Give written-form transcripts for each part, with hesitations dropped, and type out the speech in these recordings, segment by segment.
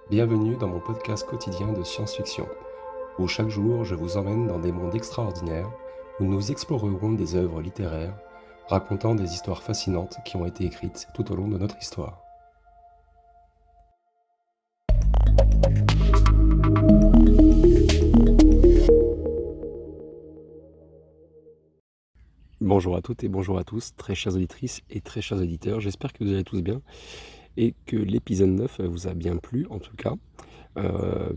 Bienvenue dans mon podcast quotidien de science-fiction, où chaque jour je vous emmène dans des mondes extraordinaires, où nous explorerons des œuvres littéraires, racontant des histoires fascinantes qui ont été écrites tout au long de notre histoire. Bonjour à toutes et bonjour à tous, très chères auditrices et très chers auditeurs, j'espère que vous allez tous bien et que l'épisode 9 vous a bien plu en tout cas.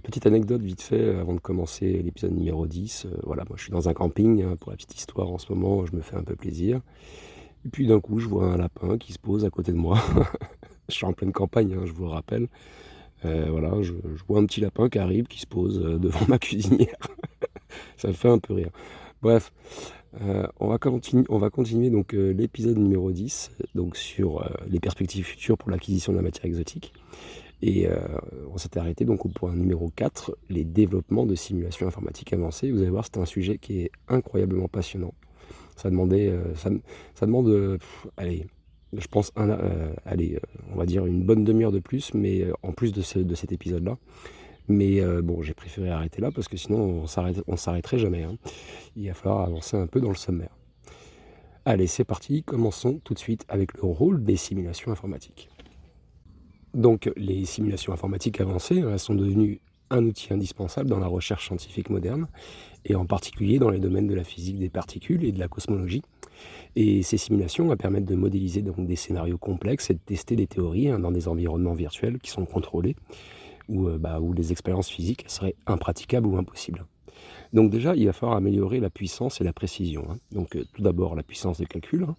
Petite anecdote vite fait avant de commencer l'épisode numéro 10. Voilà, moi je suis dans un camping, pour la petite histoire en ce moment, je me fais un peu plaisir. Et puis d'un coup, je vois un lapin qui se pose à côté de moi. Je suis en pleine campagne, je vous le rappelle. Voilà, je vois un petit lapin qui arrive, qui se pose devant ma cuisinière. Ça me fait un peu rire. Bref, on va continuer donc l'épisode numéro 10, donc sur les perspectives futures pour l'acquisition de la matière exotique. Et on s'était arrêté donc au point numéro 4, les développements de simulation informatique avancée. Vous allez voir, c'est un sujet qui est incroyablement passionnant. Ça demandait, ça demande, allez, je pense on va dire une bonne demi-heure de plus, mais en plus de cet épisode-là. Mais bon, j'ai préféré arrêter là parce que sinon on s'arrêterait jamais, hein. Il va falloir avancer un peu dans le sommaire. Allez, c'est parti, commençons tout de suite avec le rôle des simulations informatiques. Donc les simulations informatiques avancées, elles sont devenues un outil indispensable dans la recherche scientifique moderne, et en particulier dans les domaines de la physique des particules et de la cosmologie. Et ces simulations elles permettent de modéliser donc des scénarios complexes et de tester des théories dans des environnements virtuels qui sont contrôlés, où les expériences physiques seraient impraticables ou impossibles. Donc déjà, il va falloir améliorer la puissance et la précision, hein. Donc tout d'abord la puissance de calcul, hein.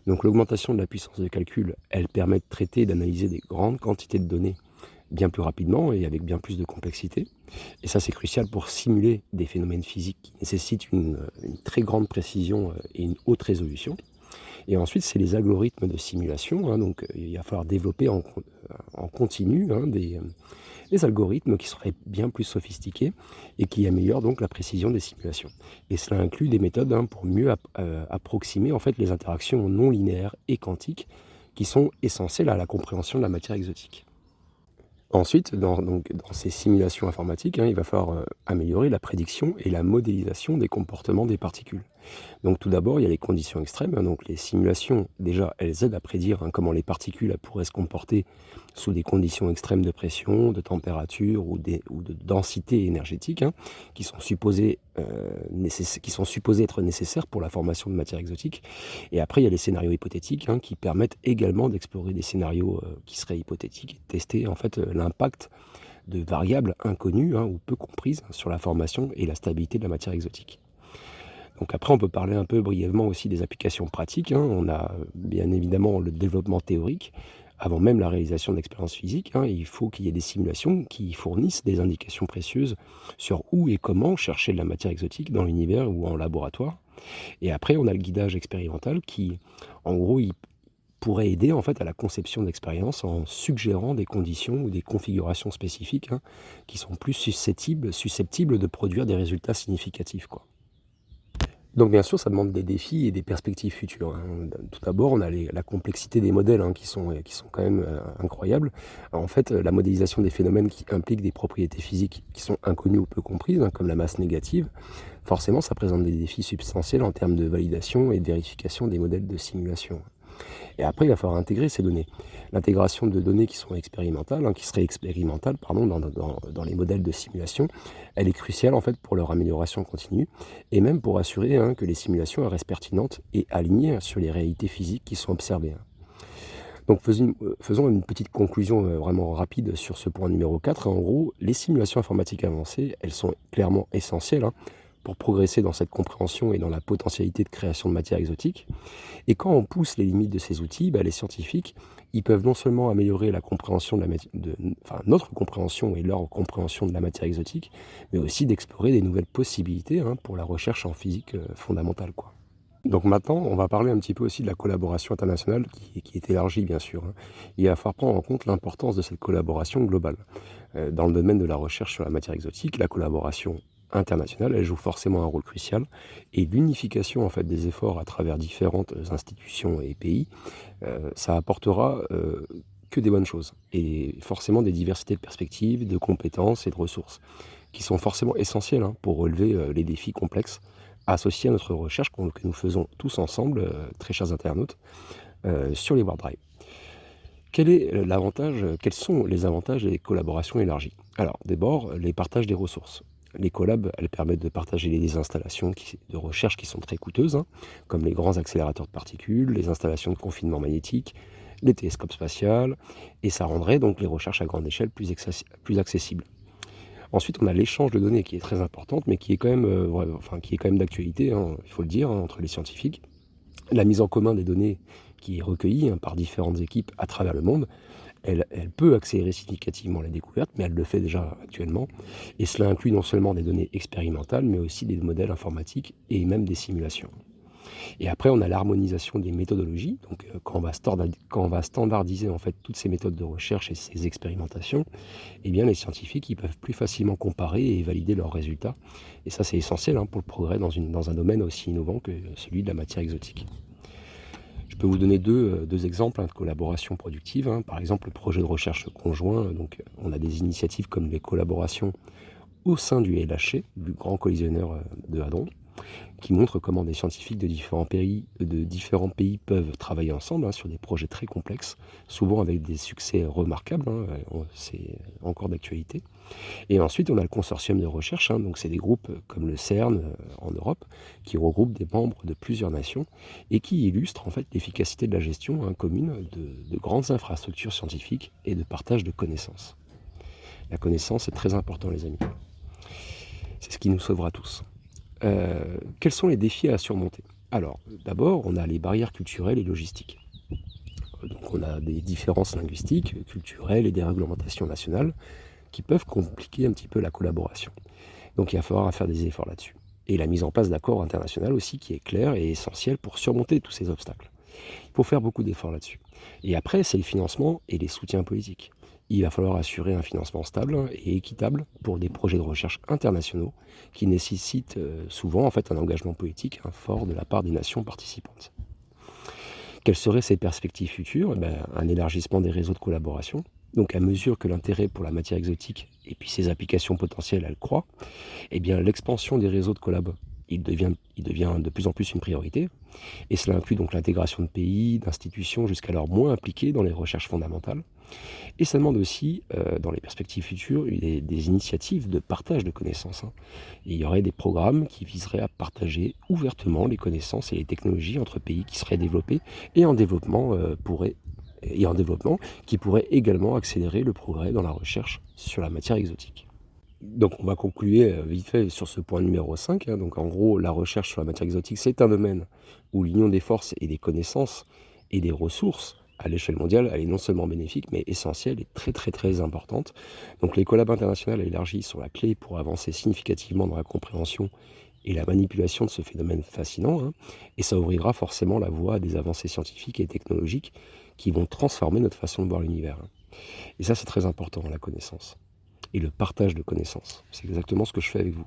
Donc l'augmentation de la puissance de calcul, elle permet de traiter et d'analyser des grandes quantités de données bien plus rapidement et avec bien plus de complexité. Et ça, c'est crucial pour simuler des phénomènes physiques qui nécessitent une très grande précision et une haute résolution. Et ensuite, c'est les algorithmes de simulation, hein. Donc il va falloir développer en continu, hein, des algorithmes qui seraient bien plus sophistiqués et qui améliorent donc la précision des simulations. Et cela inclut des méthodes, pour mieux approximer en fait les interactions non linéaires et quantiques qui sont essentielles à la compréhension de la matière exotique. Ensuite, dans ces simulations informatiques, il va falloir améliorer la prédiction et la modélisation des comportements des particules. Donc tout d'abord, il y a les conditions extrêmes, hein. Donc les simulations, déjà, elles aident à prédire, comment les particules pourraient se comporter sous des conditions extrêmes de pression, de température ou de densité énergétique, hein, qui sont supposées être nécessaires pour la formation de matière exotique. Et après, il y a les scénarios hypothétiques, qui permettent également d'explorer des scénarios qui seraient hypothétiques et de tester en fait l'impact de variables inconnues, ou peu comprises sur la formation et la stabilité de la matière exotique. Donc après, on peut parler un peu brièvement aussi des applications pratiques, hein. On a bien évidemment le développement théorique. Avant même la réalisation d'expériences physiques, il faut qu'il y ait des simulations qui fournissent des indications précieuses sur où et comment chercher de la matière exotique dans l'univers ou en laboratoire. Et après, on a le guidage expérimental qui, en gros, il pourrait aider en fait à la conception d'expériences en suggérant des conditions ou des configurations spécifiques, qui sont plus susceptibles de produire des résultats significatifs, quoi. Donc bien sûr, ça demande des défis et des perspectives futures, hein. Tout d'abord, on a la complexité des modèles, qui sont quand même incroyables. Alors, en fait, la modélisation des phénomènes qui impliquent des propriétés physiques qui sont inconnues ou peu comprises, comme la masse négative, forcément, ça présente des défis substantiels en termes de validation et de vérification des modèles de simulation. Et après, il va falloir intégrer ces données. L'intégration de données qui sont expérimentales, qui seraient expérimentales, pardon, dans les modèles de simulation, elle est cruciale en fait pour leur amélioration continue et même pour assurer, que les simulations restent pertinentes et alignées sur les réalités physiques qui sont observées, hein. Donc faisons une petite conclusion vraiment rapide sur ce point numéro 4. En gros, les simulations informatiques avancées, elles sont clairement essentielles, pour progresser dans cette compréhension et dans la potentialité de création de matière exotique. Et quand on pousse les limites de ces outils, les scientifiques, ils peuvent non seulement améliorer la compréhension notre compréhension et leur compréhension de la matière exotique, mais aussi d'explorer des nouvelles possibilités, pour la recherche en physique fondamentale, quoi. Donc maintenant, on va parler un petit peu aussi de la collaboration internationale qui est élargie, bien sûr, hein. Il va falloir prendre en compte l'importance de cette collaboration globale. Dans le domaine de la recherche sur la matière exotique, la collaboration internationale, elle joue forcément un rôle crucial et l'unification en fait des efforts à travers différentes institutions et pays, ça apportera que des bonnes choses et forcément des diversités de perspectives, de compétences et de ressources qui sont forcément essentielles, hein, pour relever, les défis complexes associés à notre recherche que nous faisons tous ensemble, très chers internautes, sur les Word Drive. Quels sont les avantages des collaborations élargies? Alors d'abord, les partages des ressources. Les collabs, elles permettent de partager les installations de recherche qui sont très coûteuses, hein, comme les grands accélérateurs de particules, les installations de confinement magnétique, les télescopes spatials, et ça rendrait donc les recherches à grande échelle plus accessibles. Ensuite, on a l'échange de données qui est très importante, mais qui est quand même, qui est quand même d'actualité, hein, il faut le dire, hein, entre les scientifiques. La mise en commun des données qui est recueillie, hein, par différentes équipes à travers le monde, elle peut accélérer significativement les découvertes, mais elle le fait déjà actuellement. Et cela inclut non seulement des données expérimentales, mais aussi des modèles informatiques et même des simulations. Et après, on a l'harmonisation des méthodologies. Donc, quand on va standardiser en fait toutes ces méthodes de recherche et ces expérimentations, eh bien, les scientifiques ils peuvent plus facilement comparer et valider leurs résultats. Et ça, c'est essentiel, hein, pour le progrès dans un domaine aussi innovant que celui de la matière exotique. Je peux vous donner deux exemples, hein, de collaboration productive, hein. Par exemple, le projet de recherche conjoint. Donc, on a des initiatives comme les collaborations au sein du LHC, du Grand Collisionneur de Hadron, qui montre comment des scientifiques de différents pays peuvent travailler ensemble, hein, sur des projets très complexes, souvent avec des succès remarquables, hein, c'est encore d'actualité. Et ensuite, on a le consortium de recherche, hein, donc c'est des groupes comme le CERN en Europe, qui regroupent des membres de plusieurs nations et qui illustrent en fait l'efficacité de la gestion, hein, commune de grandes infrastructures scientifiques et de partage de connaissances. La connaissance est très important, les amis. C'est ce qui nous sauvera tous. Quels sont les défis à surmonter? Alors, d'abord, on a les barrières culturelles et logistiques. Donc on a des différences linguistiques, culturelles et des réglementations nationales qui peuvent compliquer un petit peu la collaboration. Donc il va falloir faire des efforts là-dessus. Et la mise en place d'accords internationaux aussi qui est claire et essentielle pour surmonter tous ces obstacles. Il faut faire beaucoup d'efforts là-dessus. Et après, c'est le financement et les soutiens politiques. Il va falloir assurer un financement stable et équitable pour des projets de recherche internationaux qui nécessitent souvent en fait un engagement politique, hein, fort de la part des nations participantes. Quelles seraient ces perspectives futures? Un élargissement des réseaux de collaboration. Donc à mesure que l'intérêt pour la matière exotique et puis ses applications potentielles, elle croît, eh bien l'expansion des réseaux de collab, il devient de plus en plus une priorité. Et cela inclut donc l'intégration de pays, d'institutions jusqu'alors moins impliquées dans les recherches fondamentales. Et ça demande aussi, dans les perspectives futures, des initiatives de partage de connaissances, hein. Et il y aurait des programmes qui viseraient à partager ouvertement les connaissances et les technologies entre pays qui seraient développés et en développement, qui pourraient également accélérer le progrès dans la recherche sur la matière exotique. Donc on va conclure vite fait sur ce point numéro 5, hein. Donc en gros, la recherche sur la matière exotique, c'est un domaine où l'union des forces et des connaissances et des ressources à l'échelle mondiale, elle est non seulement bénéfique, mais essentielle et très très très importante. Donc les collabs internationales élargies sont la clé pour avancer significativement dans la compréhension et la manipulation de ce phénomène fascinant, hein. Et ça ouvrira forcément la voie à des avancées scientifiques et technologiques qui vont transformer notre façon de voir l'univers, hein. Et ça, c'est très important, la connaissance et le partage de connaissances. C'est exactement ce que je fais avec vous.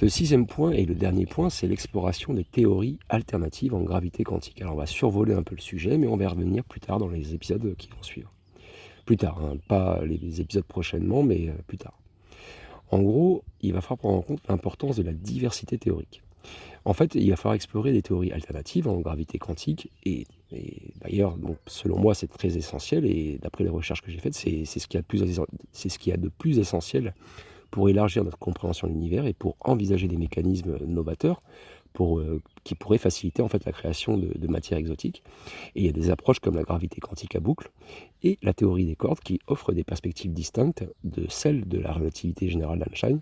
Le sixième point et le dernier point, c'est l'exploration des théories alternatives en gravité quantique. Alors on va survoler un peu le sujet, mais on va y revenir plus tard dans les épisodes qui vont suivre. Plus tard, hein, pas les épisodes prochainement, mais plus tard. En gros, il va falloir prendre en compte l'importance de la diversité théorique. En fait, il va falloir explorer des théories alternatives en gravité quantique et d'ailleurs, donc, selon moi, c'est très essentiel et d'après les recherches que j'ai faites, c'est ce qu'il y a de plus essentiel pour élargir notre compréhension de l'univers et pour envisager des mécanismes novateurs qui pourraient faciliter en fait la création de matière exotique. Et il y a des approches comme la gravité quantique à boucle et la théorie des cordes qui offrent des perspectives distinctes de celles de la relativité générale d'Einstein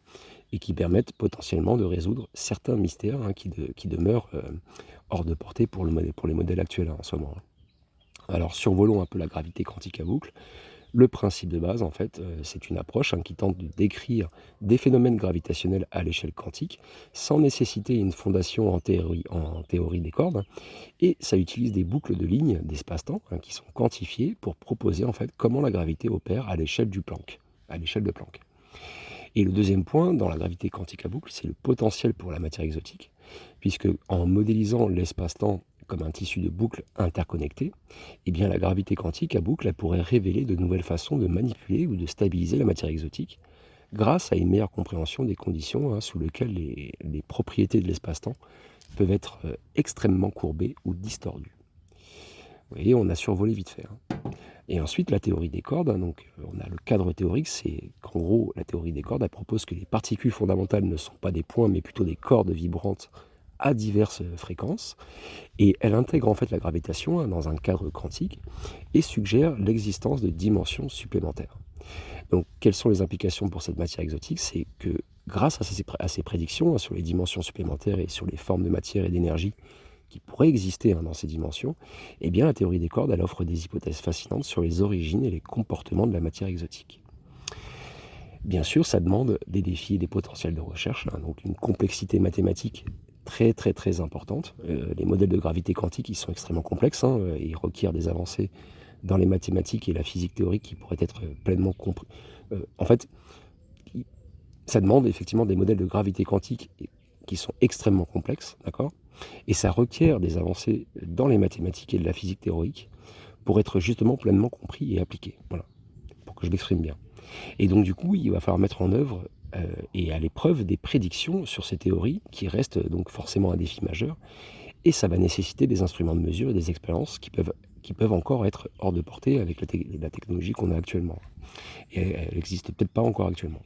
et qui permettent potentiellement de résoudre certains mystères, hein, qui demeurent hors de portée pour les modèles actuels, hein, en ce moment, hein. Alors survolons un peu la gravité quantique à boucle. Le principe de base, en fait, c'est une approche, hein, qui tente de décrire des phénomènes gravitationnels à l'échelle quantique, sans nécessiter une fondation en théorie des cordes, hein. Et ça utilise des boucles de lignes d'espace-temps, hein, qui sont quantifiées pour proposer en fait comment la gravité opère à l'échelle du Planck, à l'échelle de Planck. Et le deuxième point dans la gravité quantique à boucle, c'est le potentiel pour la matière exotique, puisque en modélisant l'espace-temps comme un tissu de boucles interconnectées, eh bien la gravité quantique à boucle, elle pourrait révéler de nouvelles façons de manipuler ou de stabiliser la matière exotique grâce à une meilleure compréhension des conditions sous lesquelles les propriétés de l'espace-temps peuvent être extrêmement courbées ou distordues. Vous voyez, on a survolé vite fait. Et ensuite, la théorie des cordes, donc on a le cadre théorique, c'est qu'en gros, la théorie des cordes, elle propose que les particules fondamentales ne sont pas des points, mais plutôt des cordes vibrantes à diverses fréquences, et elle intègre en fait la gravitation dans un cadre quantique et suggère l'existence de dimensions supplémentaires. Donc, quelles sont les implications pour cette matière exotique? C'est que grâce à ces prédictions sur les dimensions supplémentaires et sur les formes de matière et d'énergie qui pourraient exister dans ces dimensions, eh bien, la théorie des cordes, elle offre des hypothèses fascinantes sur les origines et les comportements de la matière exotique. Bien sûr, ça demande des défis et des potentiels de recherche, donc une complexité mathématique très très très importante. Les modèles de gravité quantique, ils sont extrêmement complexes, et ils requièrent des avancées dans les mathématiques et la physique théorique qui pourraient être pleinement compris. En fait, ça demande effectivement des modèles de gravité quantique qui sont extrêmement complexes, d'accord? Et ça requiert des avancées dans les mathématiques et de la physique théorique pour être justement pleinement compris et appliqué. Voilà, pour que je m'exprime bien. Et donc du coup, il va falloir mettre en œuvre et à l'épreuve des prédictions sur ces théories qui restent donc forcément un défi majeur. Et ça va nécessiter des instruments de mesure et des expériences qui peuvent encore être hors de portée avec la technologie qu'on a actuellement. Et elle n'existe peut-être pas encore actuellement.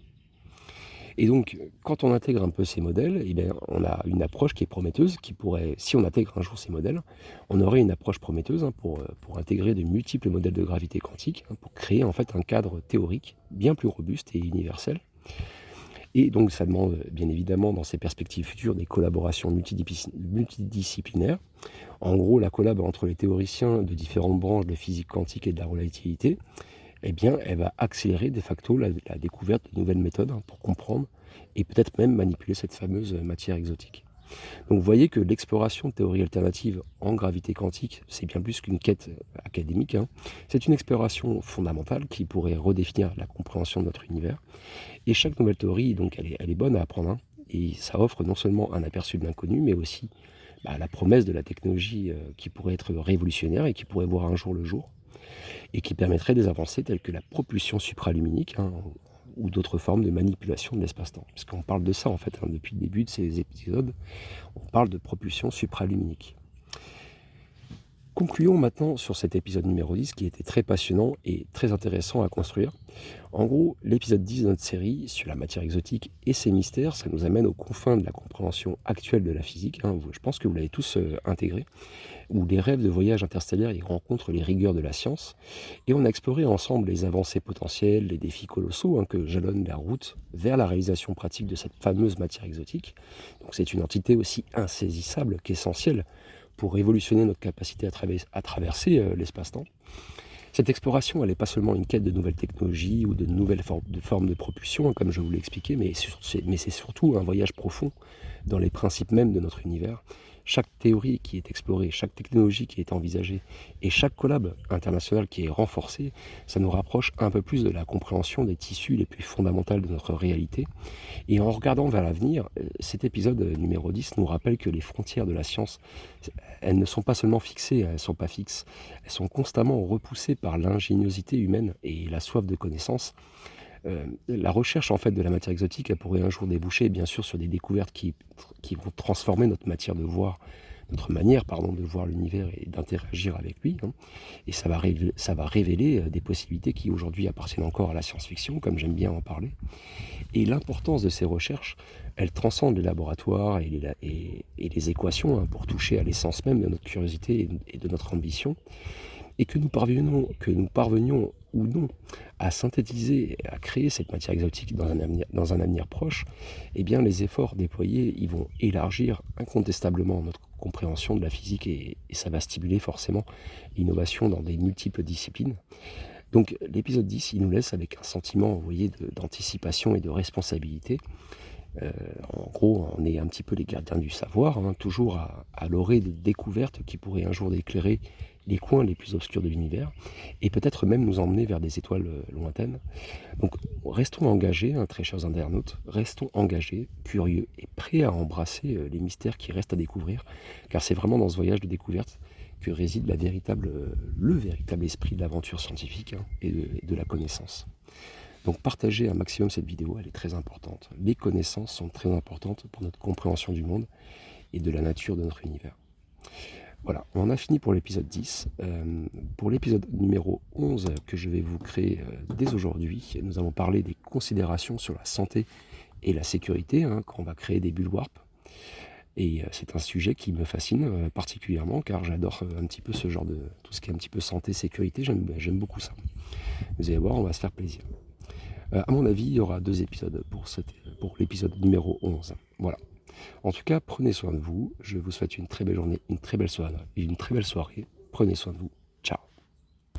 Et donc, quand on intègre un peu ces modèles, eh bien, on a une approche qui est prometteuse, qui pourrait, si on intègre un jour ces modèles, on aurait une approche prometteuse pour intégrer de multiples modèles de gravité quantique, pour créer en fait un cadre théorique bien plus robuste et universel. Et donc ça demande bien évidemment dans ces perspectives futures des collaborations multidisciplinaires. En gros, la collab entre les théoriciens de différentes branches de physique quantique et de la relativité, eh bien, elle va accélérer de facto la découverte de nouvelles méthodes pour comprendre et peut-être même manipuler cette fameuse matière exotique. Donc vous voyez que l'exploration de théories alternatives en gravité quantique, c'est bien plus qu'une quête académique. C'est une exploration fondamentale qui pourrait redéfinir la compréhension de notre univers. Et chaque nouvelle théorie, donc, elle est bonne à apprendre. Et ça offre non seulement un aperçu de l'inconnu, mais aussi la promesse de la technologie qui pourrait être révolutionnaire et qui pourrait voir un jour le jour, et qui permettrait des avancées telles que la propulsion supraluminique, ou d'autres formes de manipulation de l'espace-temps. Parce qu'on parle de ça, en fait, depuis le début de ces épisodes, on parle de propulsion supraluminique. Concluons maintenant sur cet épisode numéro 10 qui était très passionnant et très intéressant à construire. En gros, l'épisode 10 de notre série sur la matière exotique et ses mystères, ça nous amène aux confins de la compréhension actuelle de la physique. Je pense que vous l'avez tous intégré, où les rêves de voyage interstellaire y rencontrent les rigueurs de la science. Et on a exploré ensemble les avancées potentielles, les défis colossaux que jalonnent la route vers la réalisation pratique de cette fameuse matière exotique. Donc c'est une entité aussi insaisissable qu'essentielle pour révolutionner notre capacité à traverser l'espace-temps. Cette exploration, elle n'est pas seulement une quête de nouvelles technologies ou de nouvelles formes de propulsion, comme je vous l'ai expliqué, mais c'est surtout un voyage profond dans les principes mêmes de notre univers. Chaque théorie qui est explorée, chaque technologie qui est envisagée et chaque collab international qui est renforcé, ça nous rapproche un peu plus de la compréhension des tissus les plus fondamentaux de notre réalité. Et en regardant vers l'avenir, cet épisode numéro 10 nous rappelle que les frontières de la science, elles ne sont pas seulement fixées, elles ne sont pas fixes, elles sont constamment repoussées par l'ingéniosité humaine et la soif de connaissance. La recherche en fait de la matière exotique, elle pourrait un jour déboucher bien sûr sur des découvertes qui vont transformer notre matière de voir, notre manière de voir l'univers et d'interagir avec lui. Et ça va révéler des possibilités qui aujourd'hui appartiennent encore à la science-fiction, comme j'aime bien en parler. Et l'importance de ces recherches, elle transcende les laboratoires et les équations pour toucher à l'essence même de notre curiosité et de notre ambition. Et que nous parvenions ou non à synthétiser, à créer cette matière exotique dans un avenir proche, eh bien les efforts déployés, ils vont élargir incontestablement notre compréhension de la physique et ça va stimuler forcément l'innovation dans des multiples disciplines. Donc l'épisode 10, il nous laisse avec un sentiment, vous voyez, d'anticipation et de responsabilité. En gros, on est un petit peu les gardiens du savoir, toujours à l'orée de découvertes qui pourraient un jour éclairer les coins les plus obscurs de l'univers, et peut-être même nous emmener vers des étoiles lointaines. Donc restons engagés, hein, très chers internautes, restons engagés, curieux et prêts à embrasser les mystères qui restent à découvrir, car c'est vraiment dans ce voyage de découverte que réside le véritable esprit de l'aventure scientifique, hein, et de la connaissance. Donc partagez un maximum cette vidéo, elle est très importante. Les connaissances sont très importantes pour notre compréhension du monde et de la nature de notre univers. Voilà, on a fini pour l'épisode 10. Pour l'épisode numéro 11 que je vais vous créer dès aujourd'hui, nous allons parler des considérations sur la santé et la sécurité, hein, quand on va créer des bulles warp. Et c'est un sujet qui me fascine particulièrement, car j'adore un petit peu ce genre de... tout ce qui est un petit peu santé, sécurité, j'aime beaucoup ça. Vous allez voir, on va se faire plaisir. À mon avis, il y aura 2 épisodes pour l'épisode numéro 11. Voilà. En tout cas, prenez soin de vous. Je vous souhaite une très belle journée, une très belle soirée. Prenez soin de vous. Ciao.